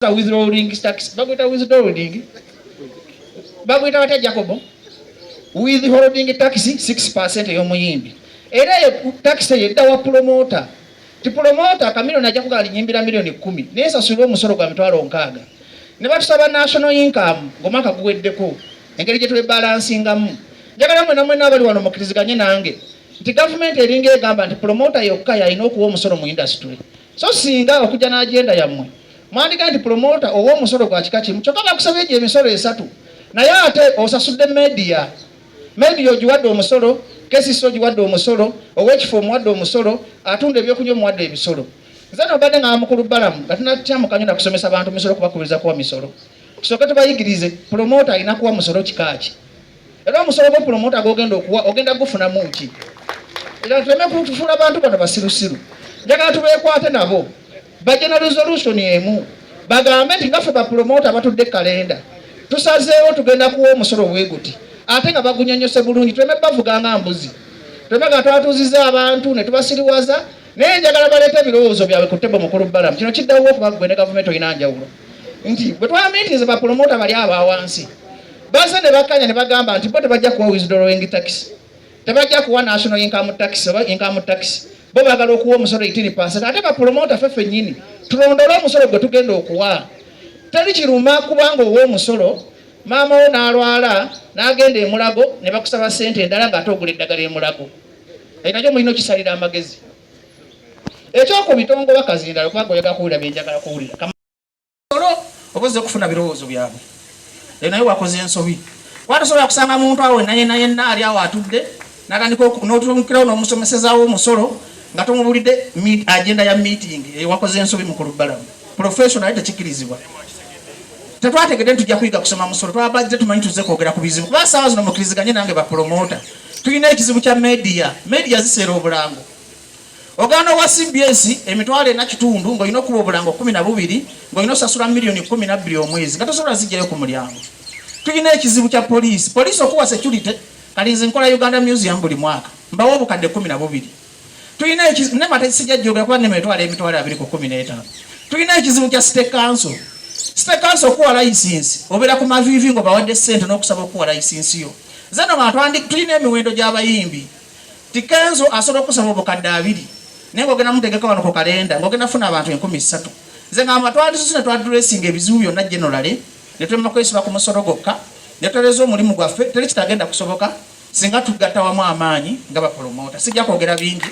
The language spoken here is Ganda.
withdrawing tax bagwita withdrawing bagwita wata Jacobo withholding tax 6% y'omuyimbi era tax yedda wa promoter ti promoter kamino najja kugali nyimbira milioni 10 nesasula omusolo gwa mitwalo 6 ne batusaba national income ngomaka guweddeko engeri gye twebalansingamu njagala mwe n'abali wano mukiriziganye nange nti government eringa egamba nti promoter yokka yalina okuwa omusolo mu industry so singa okujja n'agenda yammwe mwandiga nti promoter owa omusolo gwa kika kimu kyokka bakusaba egyo emisolo esatu naye ate osasudde media ogiwadde omusolo kesiso ogiwadde omusolo ow'ekifo omuwadde omusolo atunda ebyokunywa omuwadde ebisolo nze nobadde nga mukulu balamu nga tunatya mukanyona kusomesa abantu misolo kubakubiriza kuwa misolo tusooke tubayigirize promoter alina kuwa musolo kikaaki era omusolo gwa promoter gogenda okuwa ogenda gufunamu ki era tuleme kutufuula abantu bano basirusiru njagala tubeekwate nabo bajja resolution emu bagambe nti ngaffe bapromoter batudde kalenda tusazeewo tugenda kuwa omusolo bweguti ate nga bagunyonyose bulungi tuleme bavuganga mbuzi tuleme nga twatuuziza abantu ne tubasiriwaza naye njagala baleeta ebirowoozo byabwe ku ttebo mukulu balamu kino kiddawo okuba gwe ne gavumenti olina njawulo nti bwe twamitinze bapromoter bali aba awansi baze ne bakkanya ne bagamba nti bo tebajja kuwa withdrawing tax tebajja kuwa national income tax oba income tax bo bagala okuwa omusolo 18% ate bapromoter ffe nnyini tulondole omusolo gwe tugenda okuwa teri kiruma kubanga owa omusolo maama wo n'alwala n'agenda emulago ne bakusaba ssente endala ng'ate ogula eddagala emulago nakyo mulina okisalira amagezi ekyokubitongole bakazindala kubanga oyagala kuwulira byenjagala kuwulira oboze okufuna birowoozo byabwe naye wakoze ensobi watasobola kusanga muntu awo yenna ali awo atudde natandika n'otunkirawo n'omusomesezaawo omusolo nga tomubulidde agenda ya meeting wakoze ensobi mukulu balamu professional tekikirizibwa tetwategedde ntujja kuyiga kusoma musolo twabadde tumanyi tuze kwogera ku bizibu kuba saawa zino mukiriziganye nange bapromota tulina ekizibu kya media ziseera obulango oganda wa CBS emitwalo ena kitundu ng'olina okuba obulango 12 ng'olina osasula milioni 12 omwezi nga tosobola zijjayo ku mulyango tulina ekizibu kya poliisi okuwa security kalinzi nkola Uganda Museum buli mwaka mbawo obukadde 12 tulina nemate sijjajjogera kuba nemetwalo emitwalo 215 tulina ekizibu kya state council okuwa license obeera ku mavivi ngo bawadde ssente n'okusaba okuwa license yo zeno bantu tulina emiwendo gy'abayimbi tikenzo asobola okusaba obukadde 2 naye ng'ogenda mutegeka wano ku kalenda ng'ogenda funa abantu 13 nze ngamba twandisusu ne twadressinga ebizibu byonna generally ne tulema kwesiba ku musolo gokka ne tutereeza omulimu gwaffe teri kitagenda kusoboka singa tugatta wamu amaanyi nga bapromota sijja kwogera bingi